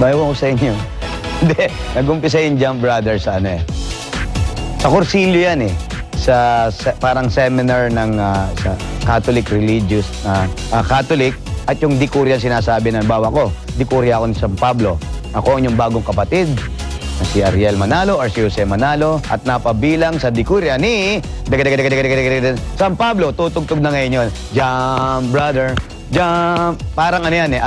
Bayawan ko sa inyo. Hindi, nag-umpisa yung Jump Brothers sa ano eh. Sa Cursillo yan eh. Parang seminar ng sa Catholic religious, Catholic, at yung Dikuria sinasabi ng bawa ko. Dikuria ako ni San Pablo. Ako ang yung bagong kapatid na si Ariel Manalo or si Jose Manalo at napabilang sa Dikuria ni San Pablo. Tutugtog na ngayon yun. Jump, brother, jump. Parang ano yan eh,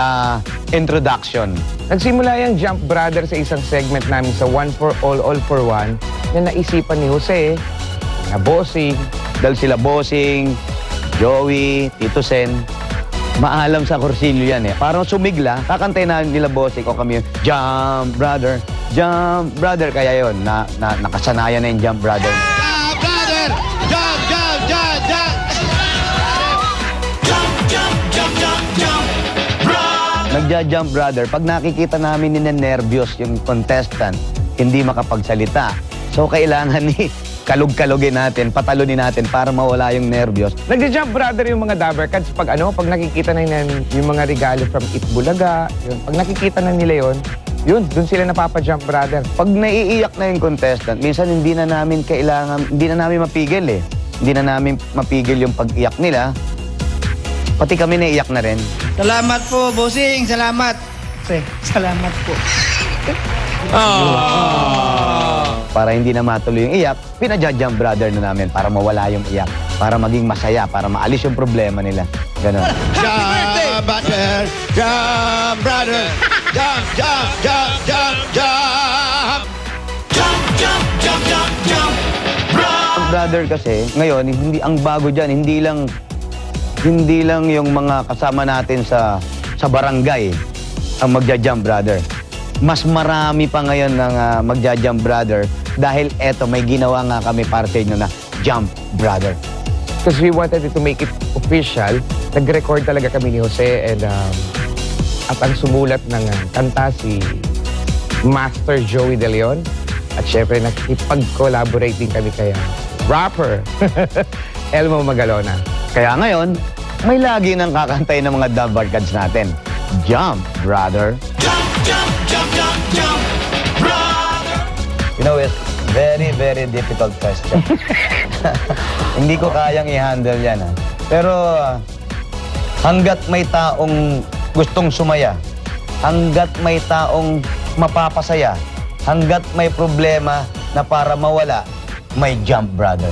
introduction. Nagsimula yung Jump Brother sa isang segment namin sa One for All for One na naisipan ni Jose, na Bossing. Dahil sila Bossing, Joey, Tito Sen, maalam sa Cursillo yan eh. Parang sumigla, kakantay na nila Bossing o kami yun, Jump Brother, Jump Brother. Kaya yun, nakasanayan na yung Jump Brother. Jump, brother! Jump, jump, jump, jump! Jump, jump, jump, jump, jump! Nagja-Jump Brother, pag nakikita namin ninenervyos yung contestant, hindi makapagsalita. So kailangan ni kalug-kalugin natin, patalunin natin para mawala yung nervyos. Nagja-Jump Brother yung mga Dabbercats pag nakikita na yung mga regalo from Itbulaga, yun. Pag nakikita na nila yun, dun sila napapa-Jump Brother. Pag naiiyak na yung contestant, minsan hindi na namin mapigil eh. Hindi na namin mapigil yung pag-iyak nila. Pati kami naiiyak na rin. Salamat po, Bossing. Salamat. Salamat po. Para hindi na matuloy yung iyak, pinadya-Jump Brother na namin para mawala yung iyak. Para maging masaya, para maalis yung problema nila. Ganon. Jump, brother! Jump, brother! Jump, jump, jump, jump, jump! Jump, jump, jump, jump, jump! Jump Brother kasi, ngayon, ang bago dyan, hindi lang yung mga kasama natin sa barangay ang magja-Jump Brother. Mas marami pa ngayon ng magja-Jump Brother dahil eto, may ginawa nga kami para sa inyo na Jump Brother. Because we wanted to make it official, nag-record talaga kami ni Jose and at ang sumulat ng kanta si Master Joey De Leon. At syempre, nakipag-collaborate din kami kaya rapper Elmo Magalona. Kaya ngayon, may lagi nang kakantay ng mga Dabbercats natin. Jump, brother. Jump, jump, jump, jump, jump! Brother! You know, it's very, very difficult question. Hindi ko kayang i-handle yan. Pero hanggat may taong gustong sumaya, hanggat may taong mapapasaya, hanggat may problema na para mawala, may Jump Brother.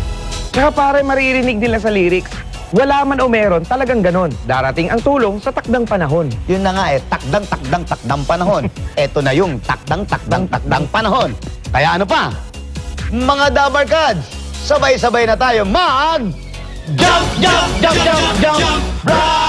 Tsaka pare, maririnig nila sa lyrics, wala man o meron, talagang ganon. Darating ang tulong sa takdang panahon. Yun na nga eh, takdang panahon. Eto na yung takdang panahon. Kaya ano pa? Mga Dabbercats, sabay-sabay na tayo mag... Jump, jump, jump, jump, jump! Brother!